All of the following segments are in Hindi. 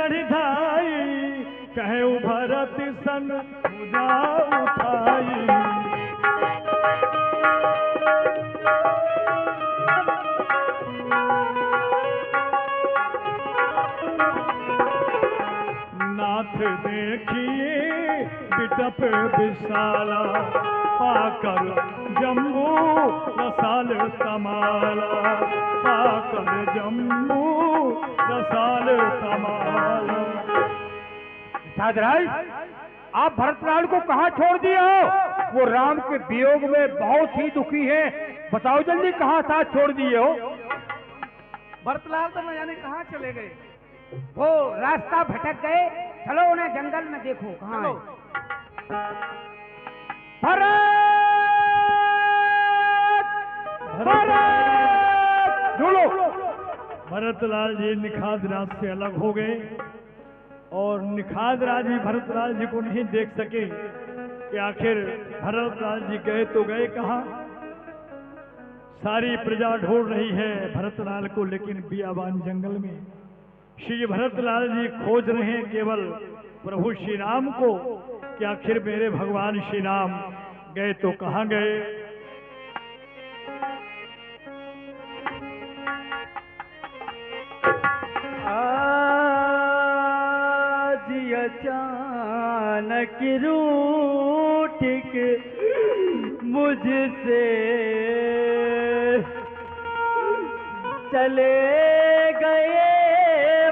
चढ़ धाई, कहे भरत सन पूजा उठाई। नाथ देखिए बिटप विशाला, पाकर जम्बू रसाल तमाला, पाकर जम्बू रसाल तमाला। साधराज, आप भरतलाल को कहाँ छोड़ दिए हो? वो राम के वियोग में बहुत ही दुखी है। बताओ जल्दी, कहाँ साथ छोड़ दिए हो? भरतलाल तो न जाने कहाँ चले गए। वो रास्ता भटक गए। चलो उन्हें जंगल में देखो कहाँ है। भरत ढूंढो। भरतलाल जी निखाद राज से अलग हो गए और निखाद राज भी भरतलाल जी को नहीं देख सके कि आखिर भरतलाल जी गए तो गए कहाँ। सारी प्रजा ढूंढ रही है भरतलाल को, लेकिन बियाबान जंगल में श्री भरतलाल जी खोज रहे हैं केवल प्रभु श्री राम को कि आखिर मेरे भगवान श्री राम गए तो कहाँ गए। आज अचानक रूठ के मुझसे चले गए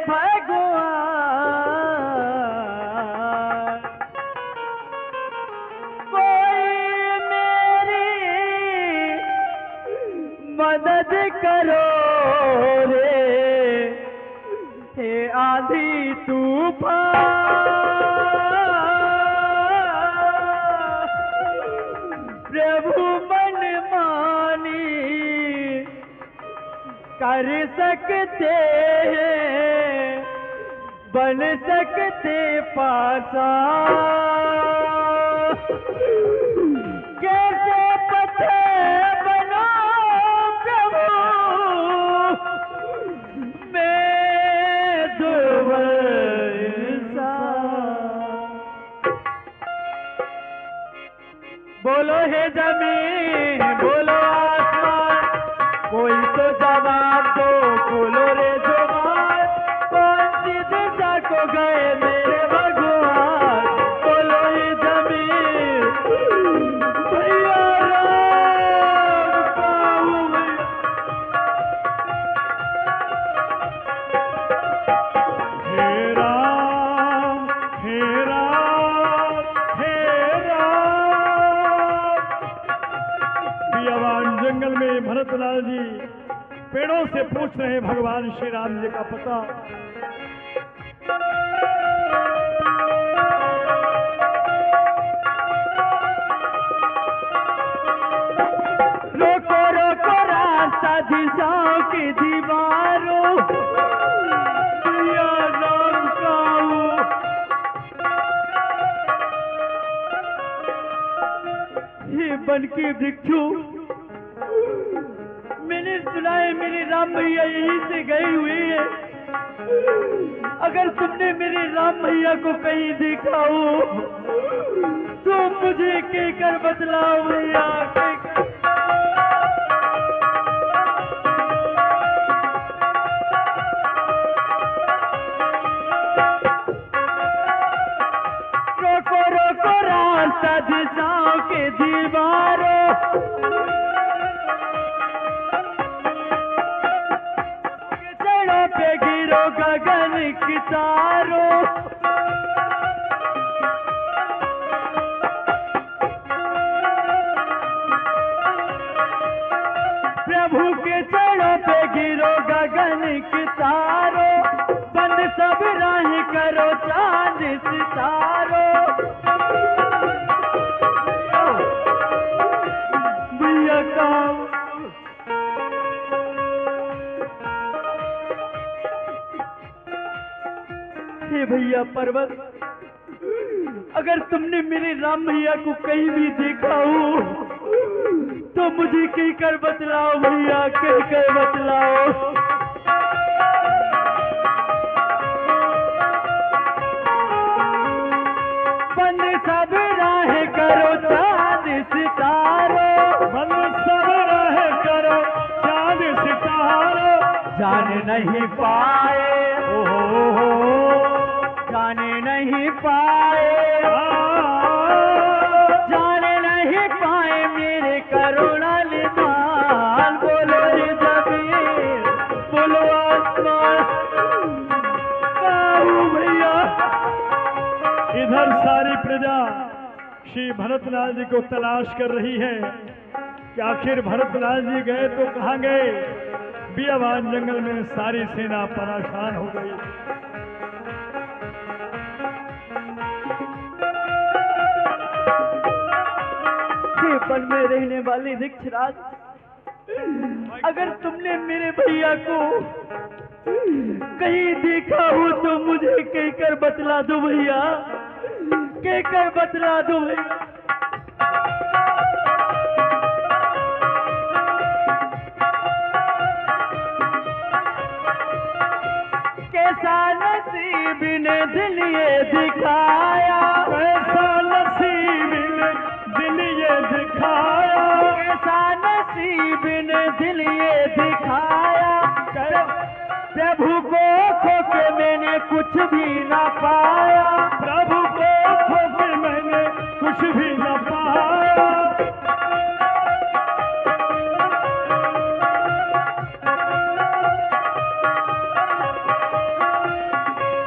भगवान, कोई मेरी मदद करो रे, हे आंधी तूफान। प्रभु मन मानी कर सकते हैं, बन सकते पासा, कैसे पथे बनो प्रभु, मैं दुर्बल इंसान। बोलो हे जमीन, बोलो आसमान, कोई तो जवाब दो, बोलो रे जुबान, कौन सी दिशा को गए मेरे भगवान। बोलो हे जमीन, भैया राम पाऊं भैया। हे राम हे राम हे राम। बियाबान जंगल में भरतलाल जी पेड़ों से पूछ रहे हैं भगवान श्री राम जी का पता। रोको रोको रास्ता दिशाओं की दीवारों, भैया राम काऊ। हे बन के वृक्षों, मैंने सुना है मेरे राम भैया यहीं से गए हुए हैं। अगर तुमने मेरे राम भैया को कहीं देखा हो तो मुझे कहकर बतलाओ भैया, कहकर। रोको रोको रास्ता दिशाओं के दीवारों, चढ़ो पे गिरो गगन की तारों, प्रभु के चरणों पे गिरो गगन की तारों, बंद सब राह करो चांद सितारों। भैया काम हे भैया पर्वत, अगर तुमने मेरे राम भैया को कहीं भी देखा हो तो मुझे कहकर बतलाओ भैया, कहकर बतलाओ। नहीं पाए, जाने नहीं पाए, जाने नहीं पाए मेरे करुणा निधान। बोलो रे जबीर, बोलो आसमान। भैया इधर सारी प्रजा श्री भरतलाल जी को तलाश कर रही है कि आखिर भरतलाल जी गए तो कहाँ गए। बियाबान जंगल में सारी सेना परेशान हो गई। वन में रहने वाले वृक्षराज, अगर तुमने मेरे भैया को कहीं देखा हो तो मुझे कहकर बतला दो भैया, कहकर बतला दो भैया। कैसा नसीब ने दिल ये दिखाया, कैसा नसीब ने दिल ये दिखाया, कैसा नसीब ने दिल ये दिखाया। प्रभु को खो के मैंने कुछ भी न पाया, प्रभु को खो के मैंने कुछ भी न पाया।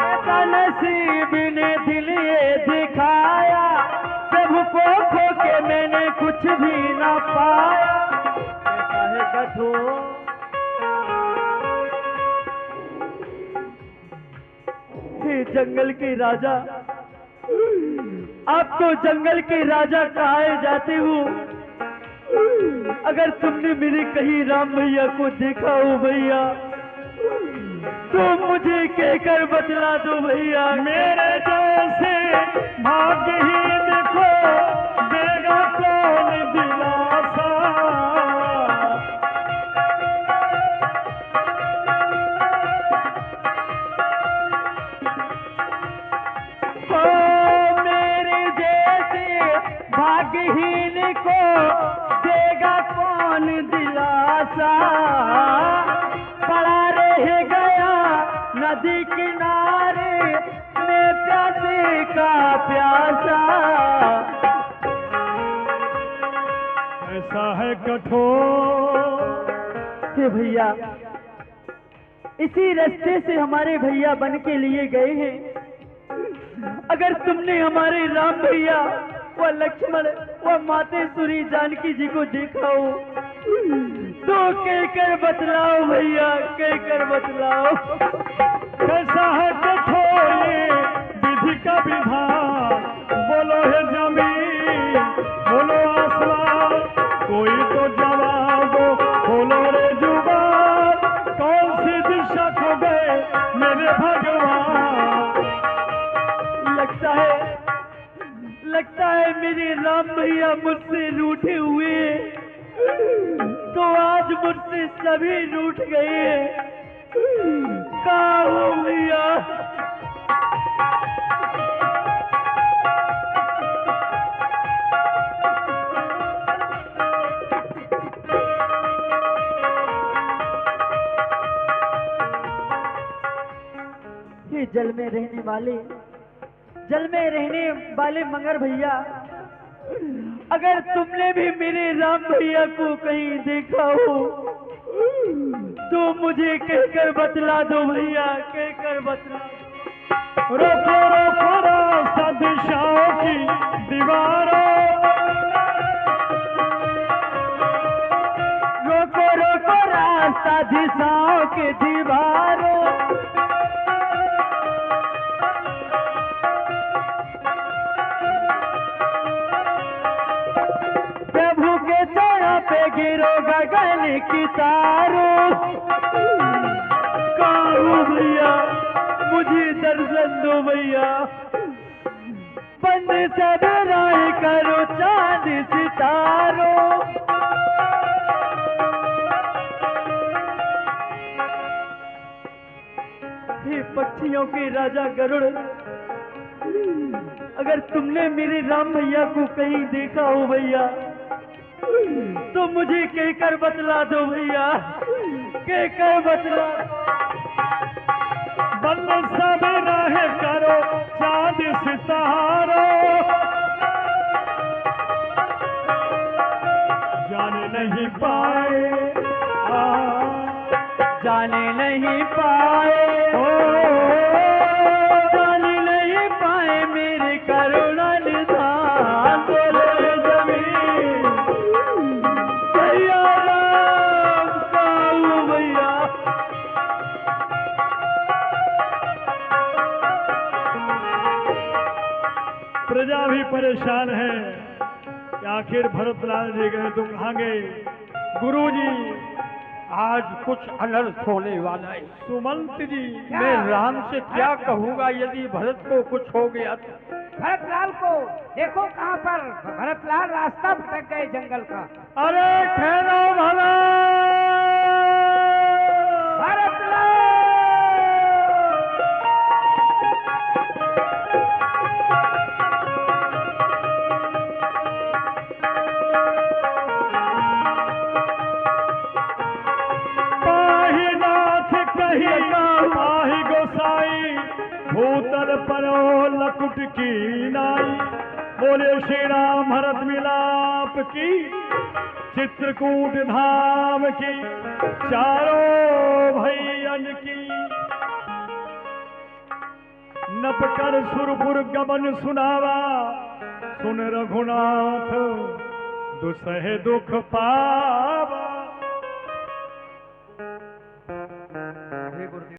ऐसा नसीब ने दिल ये दिखाया, प्रभु को खो के मैंने कुछ भी न पाया। ऐसा है कठोर जंगल के राजा, आप तो जंगल के राजा कहाए जाते हो। अगर तुमने मेरे कहीं राम भैया को देखा हो भैया तो मुझे कहकर बतला दो भैया। मेरे जैसे भाग्यहीन को देगा कौन दिलासा। भाग्यहीन को देगा कौन दिलासा। पड़ा रह गया नदी किनारे में प्यासे का प्यासा। ऐसा है कठोर हे भैया, इसी रास्ते से हमारे भैया बन के लिए गए हैं। अगर तुमने हमारे राम भैया व लक्ष्मण व मातेश्वरी जानकी जी को देखा हो तो कहकर बतलाओ भैया, कहकर बतलाओ। कैसा है कठोर ये विधि का विधान। बोलो है जमीन, बोलो आसमान, कोई तो जवाब दो, बोलो रे जुबान। कौन सी दिशा खो गए मेरे भगवान। लगता है मेरे राम भैया मुझसे रूठे हुए तो आज मुझसे सभी रूठ गए। कहाँ हो भैया? ये जल में रहने वाले मगर भैया, अगर तुमने भी मेरे राम भैया को कहीं देखा हो तो मुझे कहकर बतला दो भैया, कहकर बतला। रोको रोको रास्ता दिशाओं की दीवारों, रोको रोको रास्ता दिशाओं की दीवारों। पे गिरो गगन की तारों। कहाँ भैया, मुझे दर्शन दो भैया। बंद सब राह करो चांद सितारों। हे पक्षियों के राजा गरुड़, अगर तुमने मेरे राम भैया को कहीं देखा हो भैया तो मुझे कहकर बतला दो भैया, कहकर बतला। बंद सब रह करो चांद सितारो, जाने नहीं पाए जाने नहीं पाए जाने नहीं पाए मेरे करुणा निधान। बोले जमीन भैया राम काऊ भैया। प्रजा भी परेशान है कि आखिर भरतलाल जी गए तो कहाँ गए। गुरुजी आज कुछ अनर्थ होने वाला है। सुमंत जी मैं राम से क्या कहूँगा यदि भरत को कुछ हो गया तो। भरतलाल को देखो कहाँ पर भरतलाल रास्ता भटक गए जंगल का। अरे ठहरो भला भरतलाल पाही नाथ कहिएगा पाही गोसाई भूतल परो लकुट की नाई। बोले श्री राम भरत मिलाप की चित्रकूट धाम की चारों भैयन की। नपकर सुरपुर गमन सुनावा सुन रघुनाथ दुसह दुख पावा।